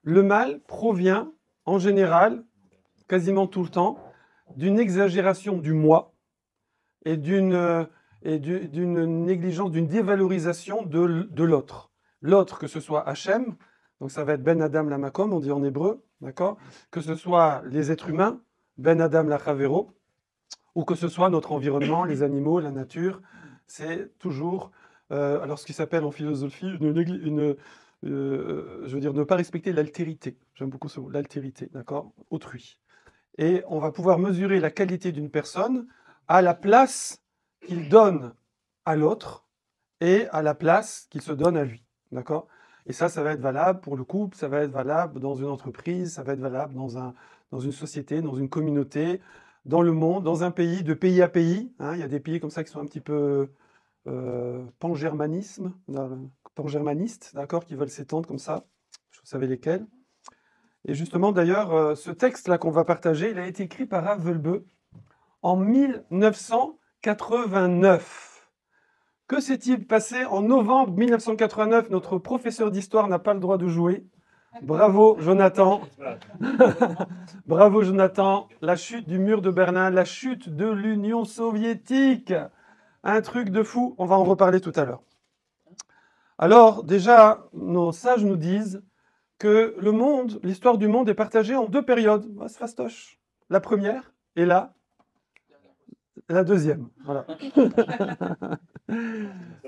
le mal provient, en général, quasiment tout le temps, d'une exagération du moi et d'une négligence, d'une dévalorisation de l'autre. L'autre, que ce soit Hachem, donc ça va être Ben Adam la Makom, on dit en hébreu, d'accord? Que ce soit les êtres humains, Ben Adam la Chavero, ou que ce soit notre environnement, les animaux, la nature, c'est toujours, alors ce qui s'appelle en philosophie, je veux dire, ne pas respecter l'altérité. J'aime beaucoup ce mot, l'altérité, d'accord? Autrui. Et on va pouvoir mesurer la qualité d'une personne à la place qu'il donne à l'autre et à la place qu'il se donne à lui, d'accord? Et ça va être valable pour le couple, ça va être valable dans une entreprise, ça va être valable dans une société, dans une communauté, dans le monde, dans un pays, de pays à pays. Hein, il y a des pays comme ça qui sont un petit peu pangermanistes, d'accord, qui veulent s'étendre comme ça. Vous savez lesquels. Et justement, d'ailleurs, ce texte-là qu'on va partager, il a été écrit par Rav Velbe en 1989. Que s'est-il passé en novembre 1989? Notre professeur d'histoire n'a pas le droit de jouer. Bravo, Jonathan. Bravo, Jonathan. La chute du mur de Berlin, la chute de l'Union soviétique. Un truc de fou. On va en reparler tout à l'heure. Alors, déjà, nos sages nous disent que le monde, l'histoire du monde est partagée en deux périodes. C'est fastoche. La première et la deuxième. Voilà.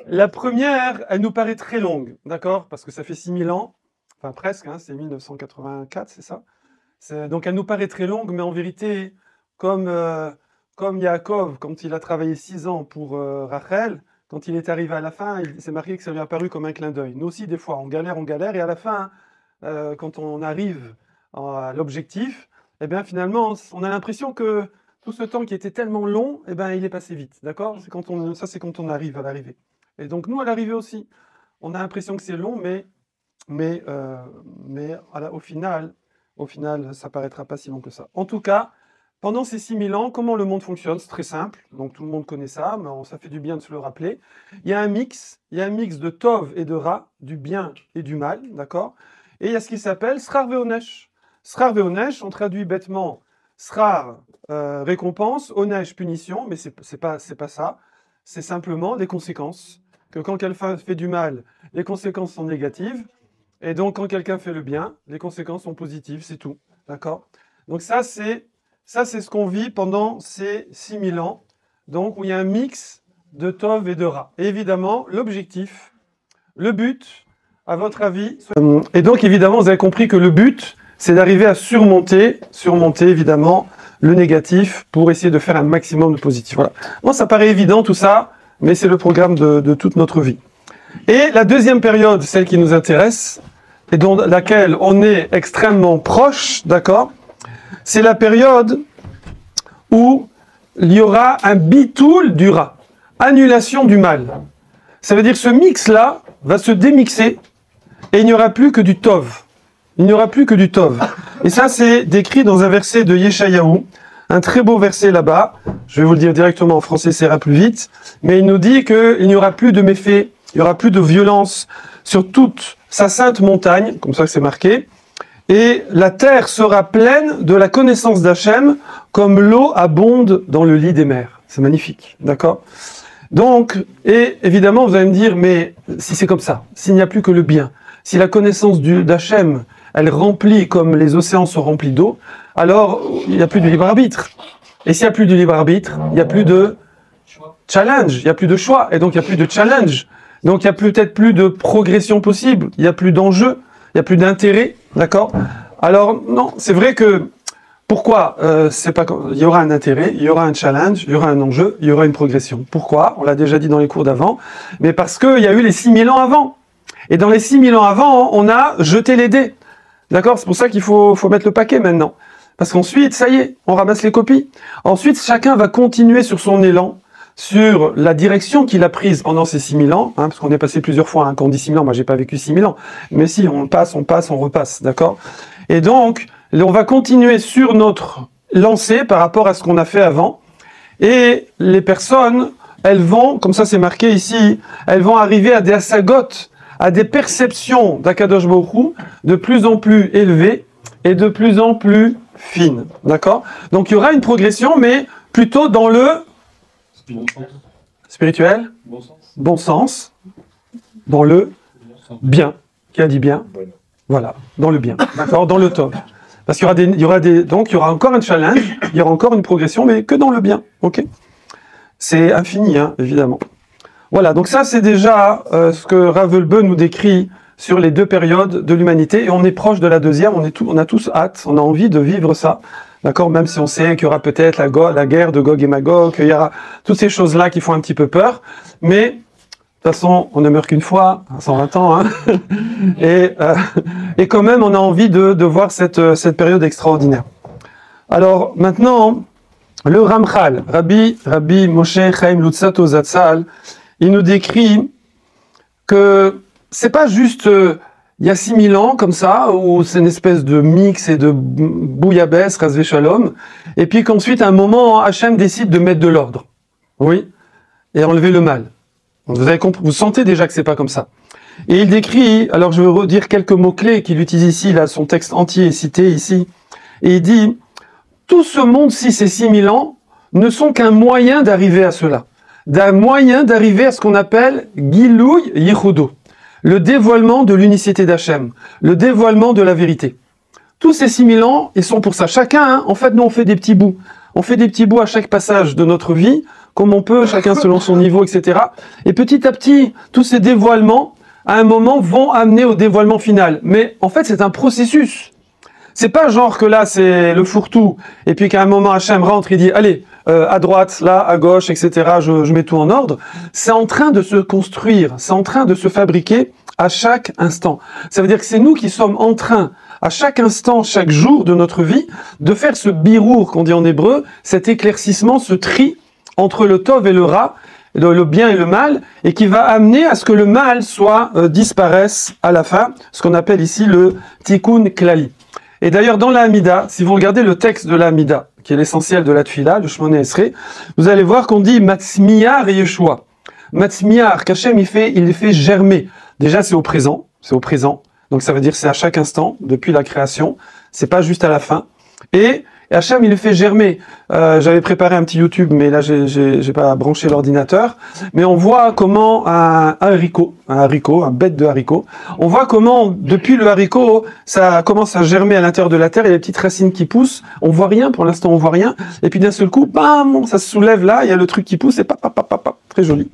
La première, elle nous paraît très longue, d'accord? Parce que ça fait 6000 ans, enfin presque, hein, c'est 1984, c'est ça? Donc elle nous paraît très longue, mais en vérité, comme Yaakov, quand il a travaillé 6 ans pour Rachel, quand il est arrivé à la fin, il s'est marqué que ça lui a paru comme un clin d'œil. Nous aussi, des fois, on galère, et à la fin, quand on arrive à l'objectif, eh bien finalement, on a l'impression que tout ce temps qui était tellement long, eh ben, il est passé vite, d'accord? C'est quand on arrive à l'arrivée. Et donc nous, à l'arrivée aussi, on a l'impression que c'est long, mais au final, ça paraîtra pas si long que ça. En tout cas, pendant ces 6000 ans, comment le monde fonctionne? C'est très simple, donc tout le monde connaît ça, mais ça fait du bien de se le rappeler. Il y a un mix de Tov et de Ra, du bien et du mal, d'accord? Et il y a ce qui s'appelle Srar Veonesh. Srar Veonesh, on traduit bêtement Srar, récompense, Onesh, punition, mais c'est pas ça. C'est simplement des conséquences. Que quand quelqu'un fait du mal, les conséquences sont négatives. Et donc, quand quelqu'un fait le bien, les conséquences sont positives, c'est tout. D'accord? Donc ça, c'est ce qu'on vit pendant ces 6000 ans. Donc, où il y a un mix de Tov et de Ra. Et évidemment, l'objectif, le but, à votre avis... Et donc, évidemment, vous avez compris que le but, c'est d'arriver à surmonter, évidemment, le négatif pour essayer de faire un maximum de positif. Voilà. Bon, ça paraît évident, tout ça, mais c'est le programme de toute notre vie. Et la deuxième période, celle qui nous intéresse, et dont laquelle on est extrêmement proche, d'accord, c'est la période où il y aura un bitoul du Ra, annulation du mal. Ça veut dire que ce mix-là va se démixer et il n'y aura plus que du Tov. Il n'y aura plus que du Tov. Et ça, c'est décrit dans un verset de Yeshayahu, un très beau verset là-bas. Je vais vous le dire directement en français, ça ira plus vite. Mais il nous dit qu'il n'y aura plus de méfaits, il n'y aura plus de violence sur toute sa sainte montagne, comme ça que c'est marqué. Et la terre sera pleine de la connaissance d'Hachem, comme l'eau abonde dans le lit des mers. C'est magnifique, d'accord? Donc, et évidemment, vous allez me dire, mais si c'est comme ça, s'il n'y a plus que le bien, si la connaissance d'Hachem, elle remplit comme les océans sont remplis d'eau, alors il n'y a plus de libre arbitre. Et s'il n'y a plus de libre arbitre, il n'y a plus de challenge, il n'y a plus de choix, et donc il n'y a plus de challenge. Donc il n'y a peut-être plus de progression possible, il n'y a plus d'enjeu, il n'y a plus d'intérêt, d'accord? Alors non, c'est vrai que, pourquoi il y aura un intérêt, il y aura un challenge, il y aura un enjeu, il y aura une progression. Pourquoi? On l'a déjà dit dans les cours d'avant, mais parce qu'il y a eu les 6000 ans avant. Et dans les 6000 ans avant, on a jeté les dés. D'accord? C'est pour ça qu'il faut mettre le paquet maintenant. Parce qu'ensuite, ça y est, on ramasse les copies. Ensuite, chacun va continuer sur son élan, sur la direction qu'il a prise pendant ces 6000 ans, hein, parce qu'on est passé plusieurs fois, hein, quand on dit 6000 ans, moi j'ai pas vécu 6000 ans, mais si, on passe, on repasse, d'accord? Et donc, on va continuer sur notre lancée par rapport à ce qu'on a fait avant, et les personnes, elles vont, comme ça c'est marqué ici, elles vont arriver à des asagotes, à des perceptions d'Akadosh Baruch Hu de plus en plus élevées et de plus en plus fines. D'accord? Donc il y aura une progression, mais plutôt dans le spirituel, bon sens, dans le bien. Qui a dit bien? Voilà, dans le bien. D'accord? Dans le top. Parce qu'il y aura encore un challenge, il y aura encore une progression, mais que dans le bien. Ok? C'est infini, hein, évidemment. Voilà, donc ça c'est déjà ce que Rav Wolbe nous décrit sur les deux périodes de l'humanité, et on est proche de la deuxième, on a tous hâte, on a envie de vivre ça, d'accord, même si on sait qu'il y aura peut-être la guerre de Gog et Magog, qu'il y aura toutes ces choses-là qui font un petit peu peur, mais de toute façon, on ne meurt qu'une fois, à 120 ans, hein, et quand même on a envie de voir cette période extraordinaire. Alors maintenant, le Ramchal, Rabbi Moshe Chaim Luzzatto Zatzal, il nous décrit que c'est pas juste il y a 6000 ans comme ça, où c'est une espèce de mix et de bouillabaisse, rasvé shalom, et puis qu'ensuite à un moment Hachem décide de mettre de l'ordre, oui, et enlever le mal. Vous avez compris, vous sentez déjà que c'est pas comme ça. Et il décrit, alors je vais redire quelques mots-clés qu'il utilise ici, là son texte entier est cité ici, et il dit tout ce monde-ci, ces 6000 ans, ne sont qu'un moyen d'arriver à cela. D'un moyen d'arriver à ce qu'on appelle Gilouy Yehudo, le dévoilement de l'unicité d'Hachem, le dévoilement de la vérité. Tous ces 6000 ans, ils sont pour ça. Chacun, hein, en fait, nous on fait des petits bouts. On fait des petits bouts à chaque passage de notre vie, comme on peut, chacun selon son niveau, etc. Et petit à petit, tous ces dévoilements, à un moment, vont amener au dévoilement final. Mais en fait, c'est un processus. C'est pas genre que là, c'est le fourre-tout, et puis qu'à un moment, Hachem rentre, il dit, allez, à droite, là, à gauche, etc., je mets tout en ordre. C'est en train de se construire, c'est en train de se fabriquer à chaque instant. Ça veut dire que c'est nous qui sommes en train, à chaque instant, chaque jour de notre vie, de faire ce birour qu'on dit en hébreu, cet éclaircissement, ce tri entre le tov et le ra, le bien et le mal, et qui va amener à ce que le mal disparaisse à la fin, ce qu'on appelle ici le tikkun klali. Et d'ailleurs, dans la Hamida, si vous regardez le texte de la Hamida, qui est l'essentiel de la Tfila, le Shmoneh Esrei, vous allez voir qu'on dit Matzmiar et Yeshua. Matzmiar, qu'Hachem il fait germer. Déjà, c'est au présent. Donc ça veut dire que c'est à chaque instant, depuis la création. C'est pas juste à la fin. Et Hachem, il le fait germer. J'avais préparé un petit YouTube, mais là, j'ai pas branché l'ordinateur. Mais on voit comment un haricot, un bête de haricot, on voit comment, depuis le haricot, ça commence à germer à l'intérieur de la terre, il y a des petites racines qui poussent, on voit rien, pour l'instant on voit rien, et puis d'un seul coup, bam, ça se soulève là, il y a le truc qui pousse, et très joli.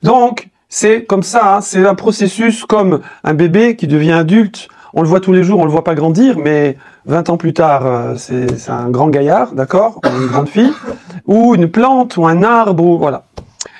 Donc, c'est comme ça, hein, c'est un processus comme un bébé qui devient adulte. On le voit tous les jours, on le voit pas grandir, mais 20 ans plus tard, c'est un grand gaillard, d'accord, ou une grande fille, ou une plante, ou un arbre, ou voilà.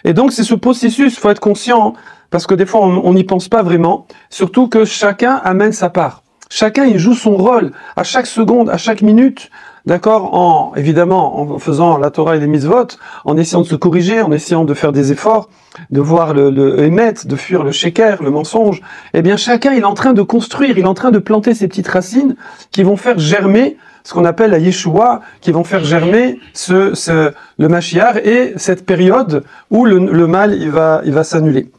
Et donc c'est ce processus, faut être conscient, parce que des fois on n'y pense pas vraiment, surtout que chacun amène sa part. Chacun il joue son rôle à chaque seconde, à chaque minute, d'accord, évidemment en faisant la Torah et les mitzvot, en essayant de se corriger, en essayant de faire des efforts, de voir le émet, de fuir le sheker, le mensonge. Eh bien chacun il est en train de construire, il est en train de planter ces petites racines qui vont faire germer ce qu'on appelle la Yeshua, qui vont faire germer le Mashiach et cette période où le mal il va s'annuler.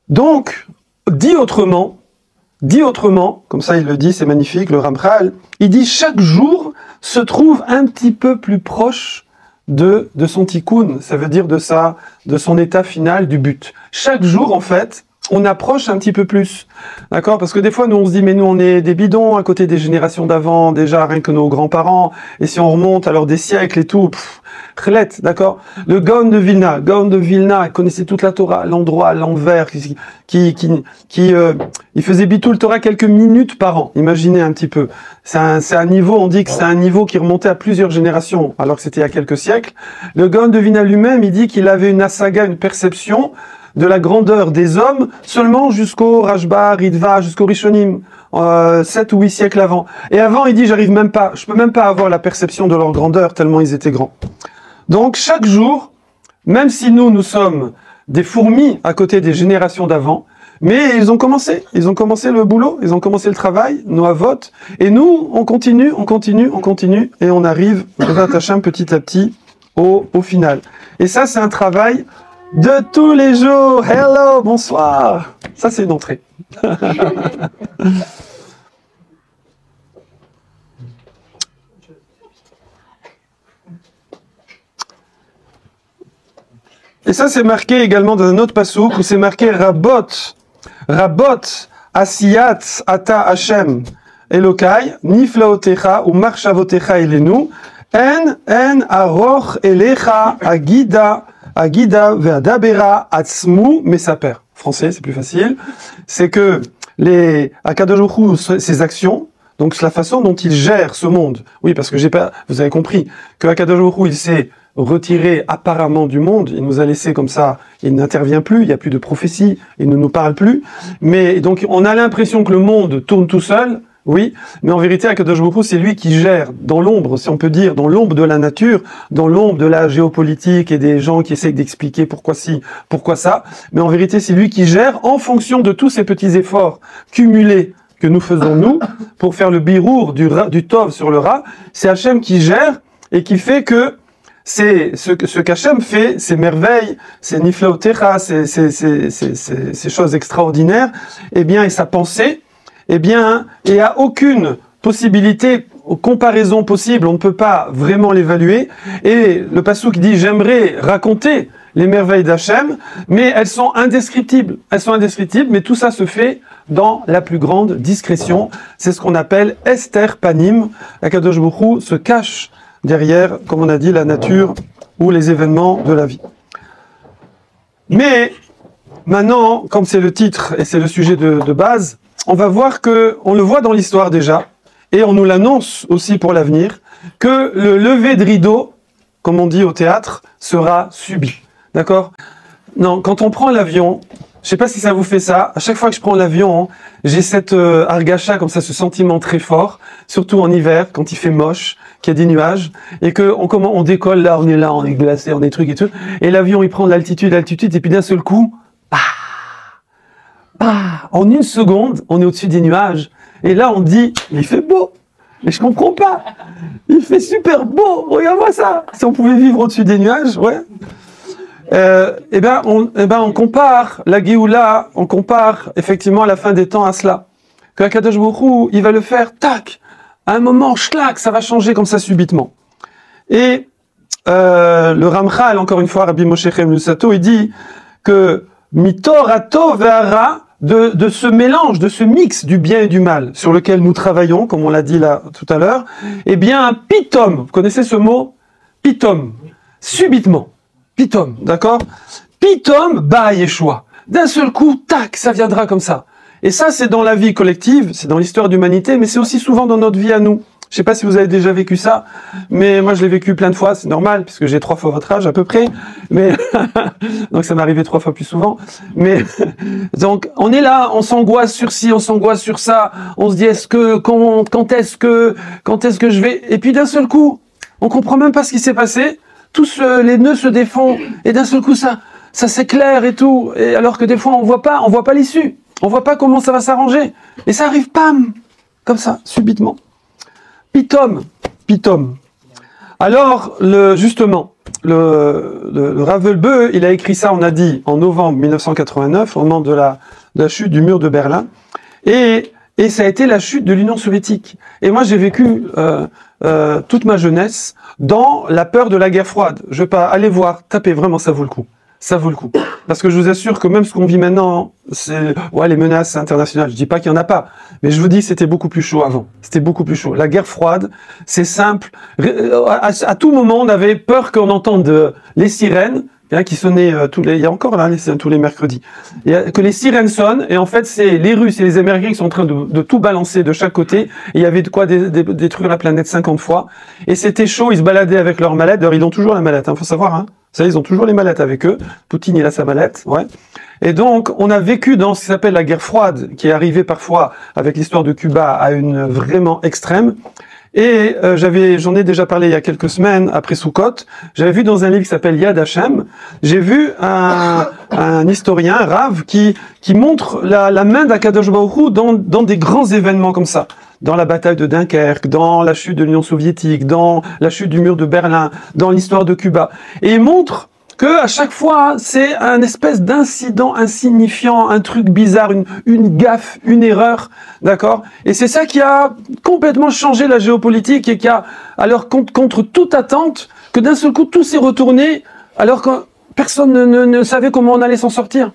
Donc, dit autrement, comme ça il le dit, c'est magnifique, le Ramchal, il dit chaque jour se trouve un petit peu plus proche de son tikkun, ça veut dire de son état final, du but. Chaque jour, en fait, on approche un petit peu plus, d'accord? Parce que des fois, nous, on se dit, mais nous, on est des bidons à côté des générations d'avant, déjà, rien que nos grands-parents, et si on remonte alors des siècles et tout, Khlet, d'accord? Le Gaon de Vilna, il connaissait toute la Torah, l'endroit, l'envers, il faisait bitul Torah quelques minutes par an, imaginez un petit peu. C'est un niveau, on dit que c'est un niveau qui remontait à plusieurs générations, alors que c'était il y a quelques siècles. Le Gaon de Vilna lui-même, il dit qu'il avait une asaga, une perception de la grandeur des hommes seulement jusqu'au Rashba, Ritva, jusqu'au Rishonim, 7 ou 8 siècles avant. Et avant, il dit, je peux même pas avoir la perception de leur grandeur tellement ils étaient grands. Donc, chaque jour, même si nous sommes des fourmis à côté des générations d'avant, mais ils ont commencé le boulot, ils ont commencé le travail, nos avot, et nous, on continue, et on arrive, petit à petit, au final. Et ça, c'est un travail de tous les jours. Hello, bonsoir. Ça, c'est une entrée. Et ça, c'est marqué également dans un autre passouk où c'est marqué Rabot, Rabot, Asiyat, Ata Hashem, Elokai, Niflaotecha, ou Marshavotecha Elenu, En Aroch Elecha, Agida, Veadabera, Atzmu, Mesaper. Français, c'est plus facile. C'est que les Akadosh Baruch Hu, ses actions, donc c'est la façon dont il gère ce monde. Oui, parce que vous avez compris que Akadosh Baruch Hu, il s'est retiré apparemment du monde, il nous a laissé comme ça, il n'intervient plus, il n'y a plus de prophétie, il ne nous parle plus, mais donc on a l'impression que le monde tourne tout seul, oui, mais en vérité, Akadosh Baruch Hu, c'est lui qui gère dans l'ombre, si on peut dire, dans l'ombre de la nature, dans l'ombre de la géopolitique et des gens qui essayent d'expliquer pourquoi ci, pourquoi ça, mais en vérité, c'est lui qui gère en fonction de tous ces petits efforts cumulés que nous faisons nous, pour faire le birour du Tov sur le Ra, c'est Hachem qui gère et qui fait que c'est ce qu'Hachem fait, ces merveilles, ces niflaotecha, ces choses extraordinaires, eh bien, et sa pensée, eh bien, il n'y a aucune possibilité, comparaison possible, on ne peut pas vraiment l'évaluer. Et le passouk dit, j'aimerais raconter les merveilles d'Hachem, mais elles sont indescriptibles. Elles sont indescriptibles, mais tout ça se fait dans la plus grande discrétion. C'est ce qu'on appelle Esther Panim. Akadosh Baruch Hu se cache derrière, comme on a dit, la nature ou les événements de la vie. Mais maintenant, comme c'est le titre et c'est le sujet de base, on va voir que, on le voit dans l'histoire déjà, et on nous l'annonce aussi pour l'avenir, que le lever de rideau, comme on dit au théâtre, sera subi. D'accord? Non, quand on prend l'avion, je sais pas si ça vous fait ça, à chaque fois que je prends l'avion, j'ai cette argacha, comme ça, ce sentiment très fort, surtout en hiver, quand il fait moche, qu'il y a des nuages, et que on décolle là, on est glacé, on est truc et tout, et l'avion il prend de l'altitude, et puis d'un seul coup, en une seconde, on est au-dessus des nuages, et là on dit, il fait beau, mais je comprends pas, il fait super beau, regarde-moi ça, si on pouvait vivre au-dessus des nuages, ouais. On compare la Géoula, on compare effectivement à la fin des temps à cela. Que Akadosh Baruch Hu, il va le faire, tac, à un moment, schlac, ça va changer comme ça subitement. Et le Ramchal, encore une fois, Rabbi Moshe Chaim Lusato, il dit que mitorato ve'ara, de ce mélange, de ce mix du bien et du mal, sur lequel nous travaillons, comme on l'a dit là tout à l'heure, eh bien, pitom, vous connaissez ce mot? Pitom, subitement. Pitom, d'accord? Pitom, ba Yeshua. D'un seul coup, tac, ça viendra comme ça. Et ça, c'est dans la vie collective, c'est dans l'histoire d'humanité, mais c'est aussi souvent dans notre vie à nous. Je sais pas si vous avez déjà vécu ça, mais moi je l'ai vécu plein de fois, c'est normal, puisque j'ai 3 fois votre âge à peu près, mais donc ça m'est arrivé 3 fois plus souvent. Mais donc on est là, on s'angoisse sur ci, on s'angoisse sur ça, on se dit quand est-ce que je vais, et puis d'un seul coup, on comprend même pas ce qui s'est passé. Tous les nœuds se défont, et d'un seul coup ça s'éclaire et tout, et alors que des fois on voit pas l'issue, on voit pas comment ça va s'arranger, et ça arrive pam, comme ça, subitement. Pitom. Alors, justement, le Rav Wolbe, il a écrit ça, on a dit, en novembre 1989, au moment de la chute du mur de Berlin, et ça a été la chute de l'Union soviétique. Et moi, j'ai vécu toute ma jeunesse dans la peur de la guerre froide. Je vais pas aller voir, taper, vraiment, ça vaut le coup. Ça vaut le coup. Parce que je vous assure que même ce qu'on vit maintenant, c'est les menaces internationales. Je dis pas qu'il y en a pas, mais je vous dis c'était beaucoup plus chaud avant. C'était beaucoup plus chaud. La guerre froide, c'est simple. À tout moment, on avait peur qu'on entende les sirènes qui sonnaient il y a encore là tous les mercredis. Que les sirènes sonnent et en fait c'est les Russes et les Américains qui sont en train de tout balancer de chaque côté. Et il y avait de quoi détruire la planète 50 fois. Et c'était chaud. Ils se baladaient avec leur mallette. D'ailleurs ils ont toujours la mallette. Faut savoir. Ça, ils ont toujours les mallettes avec eux. Poutine, il a sa mallette, ouais. Et donc, on a vécu dans ce qui s'appelle la guerre froide, qui est arrivée parfois avec l'histoire de Cuba à une vraiment extrême. Et j'en ai déjà parlé il y a quelques semaines, après Sukkot. J'avais vu dans un livre qui s'appelle Yad Hashem, j'ai vu un historien, un Rav, qui montre la main d'Akadosh Baruch Hu dans des grands événements comme ça. Dans la bataille de Dunkerque, dans la chute de l'Union soviétique, dans la chute du mur de Berlin, dans l'histoire de Cuba. Et il montre que à chaque fois, c'est un espèce d'incident insignifiant, un truc bizarre, une gaffe, une erreur, d'accord? Et c'est ça qui a complètement changé la géopolitique et qui a, alors contre toute attente, que d'un seul coup, tout s'est retourné, alors que personne ne savait comment on allait s'en sortir.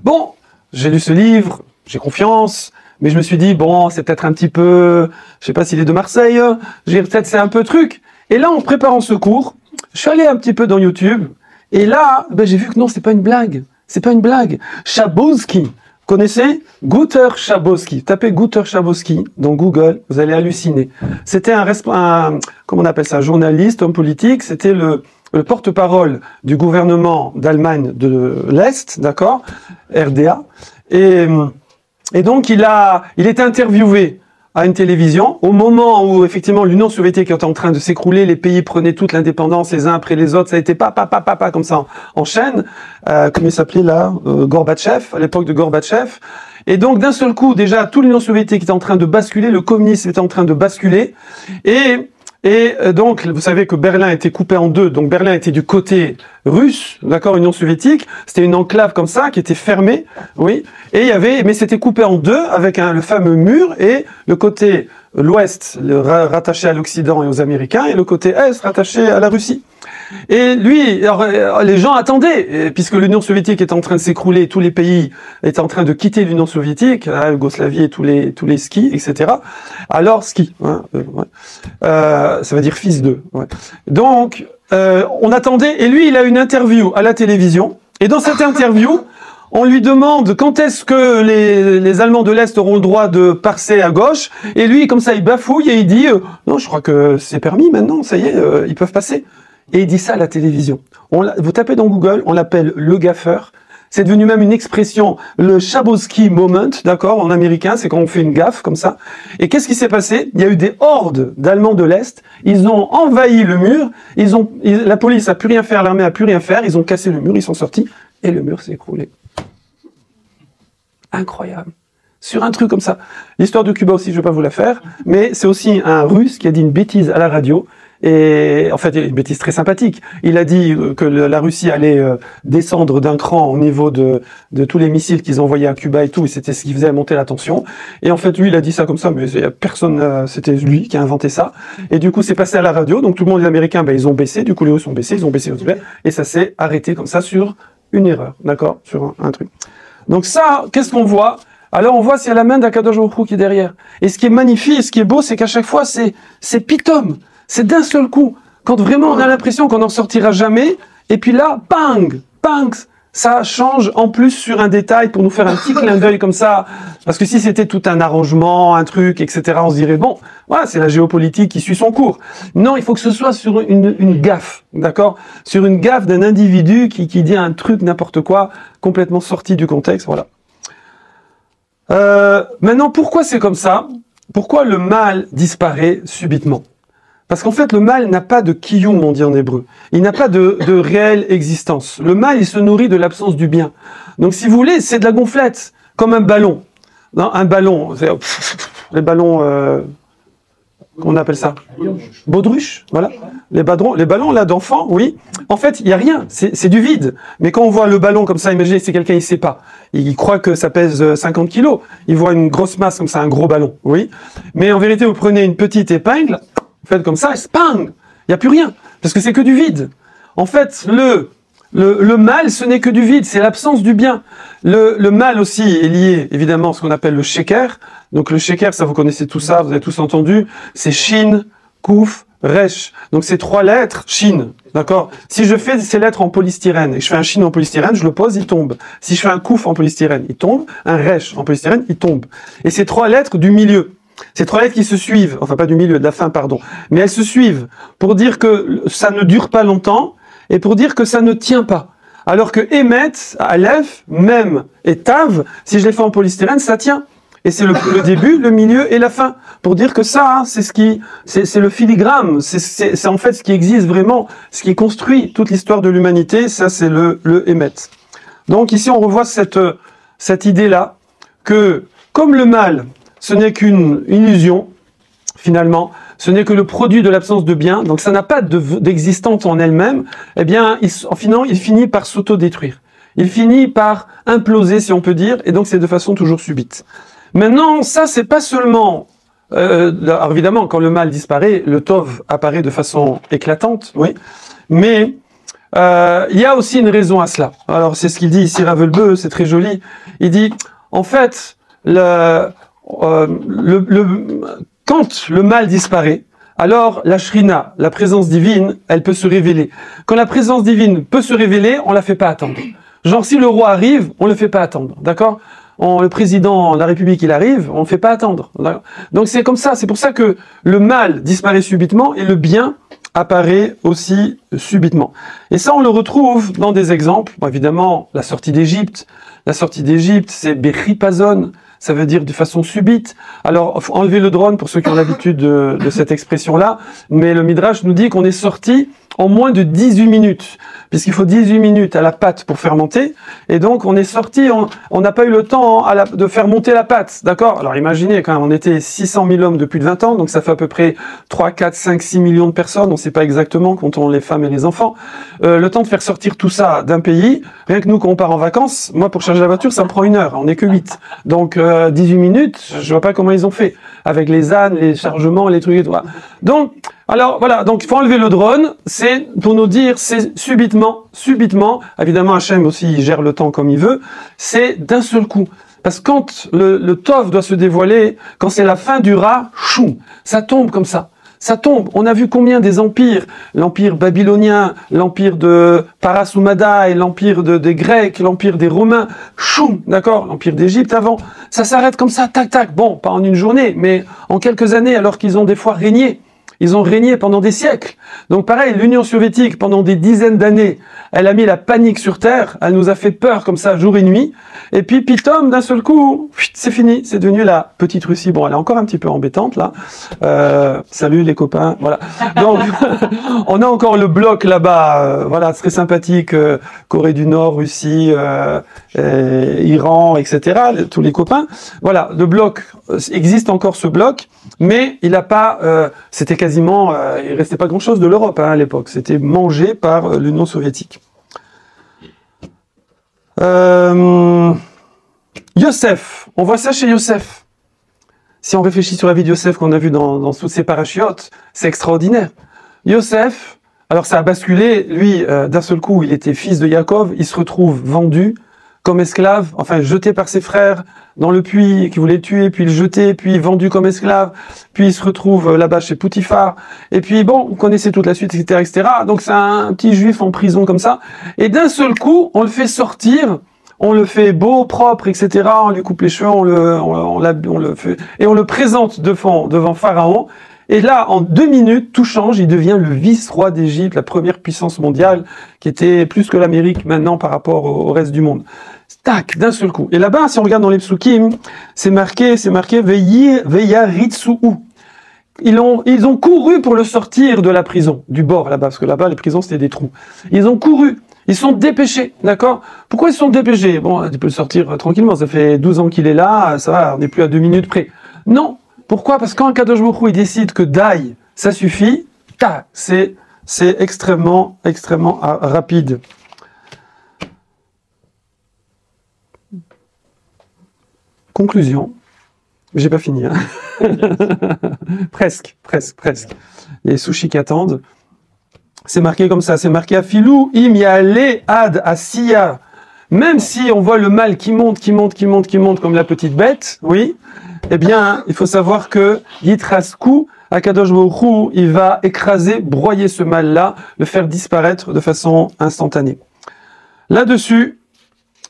Bon, j'ai lu ce livre, j'ai confiance, mais je me suis dit, bon, c'est peut-être un petit peu, je sais pas s'il est de Marseille, peut-être c'est un peu truc. Et là, en préparant ce cours, je suis allé un petit peu dans YouTube, et là, ben, j'ai vu que non, c'est pas une blague. C'est pas une blague. Schabowski, connaissez? Günter Schabowski. Tapez Günter Schabowski dans Google, vous allez halluciner. C'était comment on appelle ça, journaliste, homme politique, c'était le porte-parole du gouvernement d'Allemagne de l'Est, d'accord? RDA. Et donc, il était interviewé à une télévision, au moment où, effectivement, l'Union soviétique était en train de s'écrouler, les pays prenaient toute l'indépendance les uns après les autres, ça a été pas, comme ça, en chaîne, comme il s'appelait là, Gorbatchev, à l'époque de Gorbatchev. Et donc, d'un seul coup, déjà, toute l'Union soviétique était en train de basculer, le communisme était en train de basculer, et donc, vous savez que Berlin était coupé en deux, donc Berlin était du côté russe, d'accord, Union soviétique, c'était une enclave comme ça, qui était fermée, oui, et mais c'était coupé en deux, avec le fameux mur, et le côté l'ouest, rattaché à l'Occident et aux Américains, et le côté est, rattaché à la Russie. Et lui, alors, les gens attendaient, puisque l'Union soviétique était en train de s'écrouler, tous les pays étaient en train de quitter l'Union soviétique, la Yougoslavie et tous les skis, etc. Alors, ski, hein, ça veut dire fils d'eux. Ouais. Donc, on attendait, et lui, il a une interview à la télévision, et dans cette interview, on lui demande quand est-ce que les Allemands de l'Est auront le droit de passer à gauche, et lui, comme ça, il bafouille et il dit non, je crois que c'est permis maintenant, ça y est, ils peuvent passer. Et il dit ça à la télévision. Vous tapez dans Google, on l'appelle le gaffeur. C'est devenu même une expression, le Schabowski moment, d'accord, en américain, c'est quand on fait une gaffe comme ça. Et qu'est-ce qui s'est passé? Il y a eu des hordes d'Allemands de l'Est, ils ont envahi le mur, la police a pu rien faire, l'armée a pu rien faire, ils ont cassé le mur, ils sont sortis, et le mur s'est écroulé. Incroyable. Sur un truc comme ça. L'histoire de Cuba aussi, je ne vais pas vous la faire, mais c'est aussi un Russe qui a dit une bêtise à la radio, et en fait, une bêtise très sympathique. Il a dit que la Russie allait descendre d'un cran au niveau de tous les missiles qu'ils envoyaient à Cuba et tout, et c'était ce qui faisait monter la tension. Et en fait, lui, il a dit ça comme ça, mais personne, c'était lui qui a inventé ça. Et du coup, c'est passé à la radio, donc tout le monde, les Américains, ben, ils ont baissé, du coup, les Russes ont baissé, ils ont baissé, et ça s'est arrêté comme ça sur une erreur, d'accord, sur un truc. Donc ça, qu'est-ce qu'on voit? Alors on voit c'est la main d'Akadosh Baruch Hu qui est derrière. Et ce qui est magnifique, et ce qui est beau, c'est qu'à chaque fois, c'est pitom. C'est d'un seul coup. Quand vraiment on a l'impression qu'on n'en sortira jamais, et puis là, bang, bang, ça change en plus sur un détail pour nous faire un petit clin d'œil comme ça. Parce que si c'était tout un arrangement, un truc, etc., on se dirait, bon, voilà, c'est la géopolitique qui suit son cours. Non, il faut que ce soit sur une gaffe, d'accord? Sur une gaffe d'un individu qui dit un truc, n'importe quoi, complètement sorti du contexte, voilà. Maintenant, pourquoi c'est comme ça? Pourquoi le mal disparaît subitement? Parce qu'en fait, le mal n'a pas de kiyum, on dit en hébreu. Il n'a pas de réelle existence. Le mal, il se nourrit de l'absence du bien. Donc, si vous voulez, c'est de la gonflette, comme un ballon. Non, un ballon, les ballons, qu'on appelle ça? Baudruche, voilà. Les ballons là d'enfants, oui. En fait, il n'y a rien, c'est du vide. Mais quand on voit le ballon comme ça, imaginez, c'est quelqu'un, il ne sait pas. Il croit que ça pèse 50 kilos. Il voit une grosse masse comme ça, un gros ballon, oui. Mais en vérité, vous prenez une petite épingle, vous faites comme ça, et spang, il n'y a plus rien. Parce que c'est que du vide. En fait, le mal, ce n'est que du vide, c'est l'absence du bien. Le mal aussi est lié, évidemment, à ce qu'on appelle le sheker. Donc le sheker, ça vous connaissez tout ça, vous avez tous entendu, c'est shin, kouf, resh. Donc ces trois lettres, shin, d'accord? Si je fais ces lettres en polystyrène, et je fais un shin en polystyrène, je le pose, il tombe. Si je fais un kouf en polystyrène, il tombe. Un resh en polystyrène, il tombe. Et ces trois lettres du milieu, ces trois lettres qui se suivent, enfin pas du milieu, de la fin, pardon, mais elles se suivent pour dire que ça ne dure pas longtemps, et pour dire que ça ne tient pas. Alors que Emet, Aleph, Mem et Tav, si je les fais en polystyrène, ça tient. Et c'est le début, le milieu et la fin. Pour dire que ça, c'est le filigrane, c'est en fait ce qui existe vraiment, ce qui construit toute l'histoire de l'humanité, ça c'est le Emet. Donc ici on revoit cette idée-là, que comme le mal, ce n'est qu'une illusion, finalement, ce n'est que le produit de l'absence de bien, donc ça n'a pas d'existence en elle-même, eh bien, en final, il finit par s'autodétruire. Il finit par imploser, si on peut dire, et donc c'est de façon toujours subite. Maintenant, ça, c'est pas seulement... alors évidemment, quand le mal disparaît, le tov apparaît de façon éclatante, oui, mais il y a aussi une raison à cela. Alors, c'est ce qu'il dit ici, Ravelbeu, c'est très joli. Il dit, en fait, quand le mal disparaît, alors la shrina, la présence divine, elle peut se révéler. Quand la présence divine peut se révéler, on la fait pas attendre. Genre, si le roi arrive, on le fait pas attendre, d'accord? Le président de la République, il arrive, on ne fait pas attendre. Donc c'est comme ça, c'est pour ça que le mal disparaît subitement et le bien apparaît aussi subitement. Et ça, on le retrouve dans des exemples. Bon, évidemment, la sortie d'Égypte. La sortie d'Égypte, c'est Bechipazon, ça veut dire de façon subite. Alors, faut enlever le drone pour ceux qui ont l'habitude de cette expression-là, mais le Midrash nous dit qu'on est sorti en moins de 18 minutes, puisqu'il faut 18 minutes à la pâte pour fermenter, et donc on est sorti, on n'a pas eu le temps de faire monter la pâte, d'accord? Alors imaginez, quand même, on était 600 000 hommes de plus de 20 ans, donc ça fait à peu près 3, 4, 5, 6 millions de personnes, on ne sait pas exactement, comptons les femmes et les enfants, le temps de faire sortir tout ça d'un pays, rien que nous, quand on part en vacances, moi pour charger la voiture, ça me prend 1 heure, on n'est que 8, donc 18 minutes, je vois pas comment ils ont fait, avec les ânes, les chargements, les trucs et tout. Donc, alors voilà, donc il faut enlever le drone, c'est pour nous dire, c'est subitement, évidemment Hachem aussi il gère le temps comme il veut, c'est d'un seul coup. Parce que quand le tov doit se dévoiler, quand c'est la fin du Ra, choum, ça tombe comme ça. Ça tombe. On a vu combien des empires, l'empire babylonien, l'empire de Parasumada et l'empire des Grecs, l'empire des Romains, choum, d'accord, l'empire d'Égypte avant, ça s'arrête comme ça, tac, tac. Bon, pas en une journée, mais en quelques années, alors qu'ils ont des fois régné. Ils ont régné pendant des siècles. Donc pareil, l'Union soviétique, pendant des dizaines d'années, elle a mis la panique sur Terre, elle nous a fait peur comme ça jour et nuit, et puis pitom, d'un seul coup, c'est fini, c'est devenu la petite Russie. Bon, elle est encore un petit peu embêtante, là. Salut les copains, voilà. Donc, on a encore le bloc là-bas, voilà, très sympathique, Corée du Nord, Russie, Iran, etc., tous les copains. Voilà, le bloc, existe encore ce bloc, mais il n'a pas, c'était quasiment, il restait pas grand-chose de l'Europe hein, à l'époque. C'était mangé par l'Union soviétique. Yosef, on voit ça chez Yosef. Si on réfléchit sur la vie de Yosef qu'on a vu dans toutes ses parachutes, c'est extraordinaire. Yosef, alors ça a basculé, lui, d'un seul coup, il était fils de Yaakov, il se retrouve vendu comme esclave, enfin jeté par ses frères dans le puits qui voulait le tuer, puis le jeter, puis vendu comme esclave, puis il se retrouve là-bas chez Poutifar, et puis bon, vous connaissez toute la suite, etc., etc. Donc c'est un petit juif en prison comme ça, et d'un seul coup, on le fait sortir, on le fait beau, propre, etc., on lui coupe les cheveux, on le fait, et on le présente devant Pharaon, et là, en 2 minutes, tout change, il devient le vice-roi d'Égypte, la première puissance mondiale, qui était plus que l'Amérique maintenant par rapport au reste du monde. Tac, d'un seul coup. Et là-bas, si on regarde dans les psukim, c'est marqué, Veya Ritsu'u. Ils ont couru pour le sortir de la prison, du bord là-bas, parce que là-bas, les prisons, c'était des trous. Ils ont couru. Ils sont dépêchés, d'accord? Pourquoi ils sont dépêchés? Bon, tu peux le sortir tranquillement, ça fait 12 ans qu'il est là, ça va, on n'est plus à 2 minutes près. Non. Pourquoi? Parce que quand Kadosh Baruch Hu, il décide que daï, ça suffit, c'est extrêmement rapide. Conclusion. J'ai pas fini. Hein. presque. Il y a les sushis qui attendent. C'est marqué comme ça, c'est marqué à Filou, im yale ad asiya. Même si on voit le mal qui monte comme la petite bête, oui, eh bien, il faut savoir que Yitrasku, Akadosh Baruch Hu, il va écraser, broyer ce mal-là, le faire disparaître de façon instantanée. Là-dessus,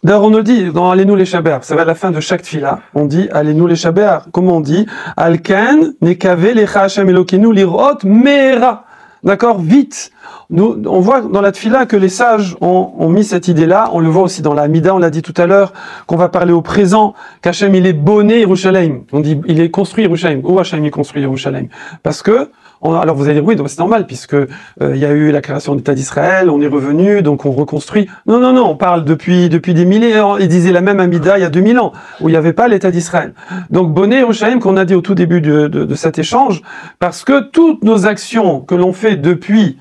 d'ailleurs, on nous dit dans Allez-nous les Shabbat, ça va à la fin de chaque tfila, on dit Allez-nous les Shabbat, comment on dit? Alken, nekave lecha Hashem Elokeinu lirot mera. D'accord, vite. Nous, on voit dans la tfila que les sages ont mis cette idée-là. On le voit aussi dans la Amida, on l'a dit tout à l'heure, qu'on va parler au présent, qu'Hachem il est bonné Yerushalayim. On dit il est construit Yerushalayim. Où Hachem il construit Yerushalayim? Parce que Alors vous allez dire, oui, donc c'est normal, puisque il y a eu la création de l'État d'Israël, on est revenu, donc on reconstruit. Non, non, non, on parle depuis des milliers, il disait la même Amida il y a 2000 ans, où il n'y avait pas l'État d'Israël. Donc Bonnet Yerushalayim, qu'on a dit au tout début de cet échange, parce que toutes nos actions que l'on fait depuis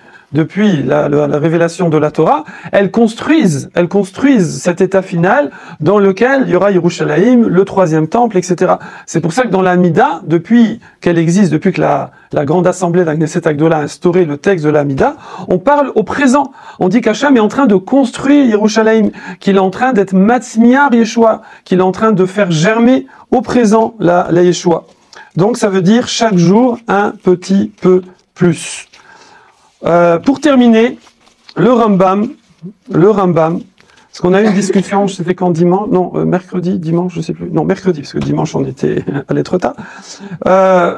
la révélation de la Torah, elles construisent cet état final dans lequel il y aura Yerushalayim, le troisième temple, etc. C'est pour ça que dans la Mida, depuis qu'elle existe, depuis que la grande assemblée d'Agneset Agdola a instauré le texte de la Mida, on parle au présent. On dit qu'Hachem est en train de construire Yerushalayim, qu'il est en train d'être Matzmiar Yeshua, qu'il est en train de faire germer au présent la Yeshua. Donc ça veut dire chaque jour un petit peu plus. Pour terminer, le Rambam, parce qu'on a eu une discussion, c'était quand dimanche, non, mercredi, dimanche, je sais plus, non, mercredi, parce que dimanche on était allé trop tard.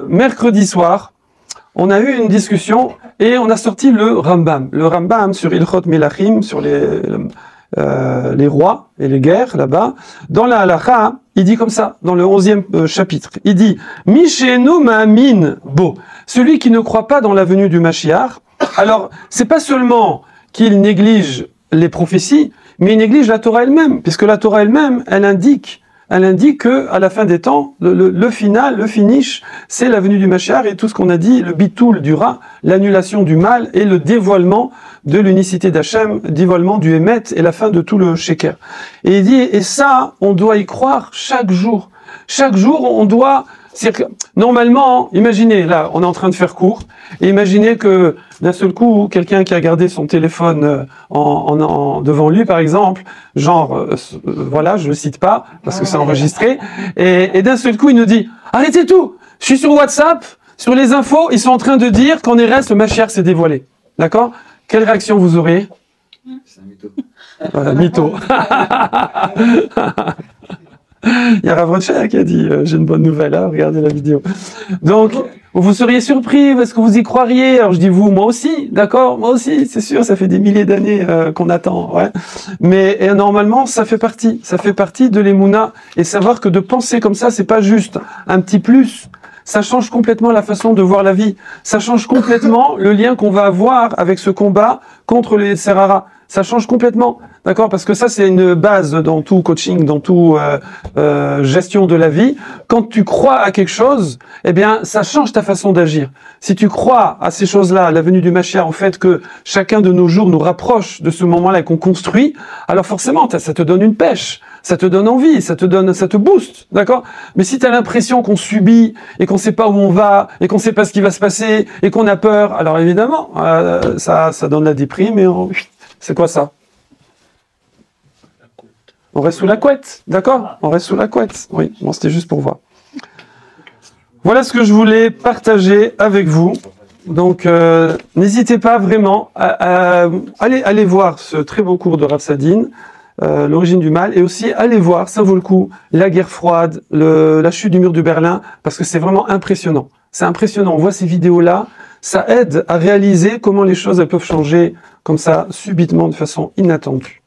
Mercredi soir, on a eu une discussion et on a sorti le Rambam sur Ilchot Melachim, sur les rois et les guerres là-bas. Dans la Halacha, il dit comme ça, dans le 11e chapitre, il dit « Mishenu ma'amin bo », celui qui ne croit pas dans la venue du Mashiach. Alors, c'est pas seulement qu'il néglige les prophéties, mais il néglige la Torah elle-même, puisque la Torah elle-même, elle indique que à la fin des temps, le final, le finish, c'est la venue du Mashiach et tout ce qu'on a dit, le bitoul du Ra, l'annulation du mal et le dévoilement de l'unicité d'Hachem, dévoilement du Hémet et la fin de tout le Sheker. Et il dit, et ça, on doit y croire chaque jour. Chaque jour, on doit... Normalement, imaginez, là, on est en train de faire court, et imaginez que d'un seul coup, quelqu'un qui a gardé son téléphone devant lui, par exemple, genre, voilà, je le cite pas, parce que c'est enregistré, et d'un seul coup, il nous dit, arrêtez tout, je suis sur WhatsApp, sur les infos, ils sont en train de dire qu'en RS, le Mashiach s'est dévoilé. D'accord? Quelle réaction vous aurez? C'est un mytho. Voilà, mytho. Il y a Rav Rothschild qui a dit j'ai une bonne nouvelle, hein, regardez la vidéo. Donc, vous seriez surpris, est-ce que vous y croiriez? Alors je dis vous, moi aussi, d'accord? Moi aussi, c'est sûr, ça fait des milliers d'années qu'on attend, ouais. Mais normalement, ça fait partie de l'Emouna. Et savoir que de penser comme ça, c'est pas juste un petit plus. Ça change complètement la façon de voir la vie. Ça change complètement le lien qu'on va avoir avec ce combat contre les Serara. Ça change complètement, d'accord? Parce que ça, c'est une base dans tout coaching, dans tout gestion de la vie. Quand tu crois à quelque chose, eh bien, ça change ta façon d'agir. Si tu crois à ces choses-là, à la venue du Mashiach, au fait que chacun de nos jours nous rapproche de ce moment-là qu'on construit, alors forcément, ça te donne une pêche. Ça te donne envie, ça te booste, d'accord? Mais si tu as l'impression qu'on subit et qu'on sait pas où on va et qu'on sait pas ce qui va se passer et qu'on a peur, alors évidemment, ça donne la déprime et c'est quoi ça? On reste sous la couette, d'accord? On reste sous la couette. Oui, bon, c'était juste pour voir. Voilà ce que je voulais partager avec vous. Donc, n'hésitez pas vraiment à aller voir ce très beau cours de Rav Sadin, l'origine du mal, et aussi allez voir, ça vaut le coup, la guerre froide, la chute du mur de Berlin, parce que c'est vraiment impressionnant. C'est impressionnant, on voit ces vidéos-là, ça aide à réaliser comment les choses elles peuvent changer comme ça, subitement, de façon inattendue.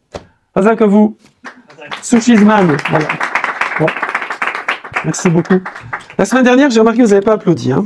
Razak à vous. Sushizman. Voilà. Bon. Merci beaucoup. La semaine dernière, j'ai remarqué que vous n'avez pas applaudi, hein.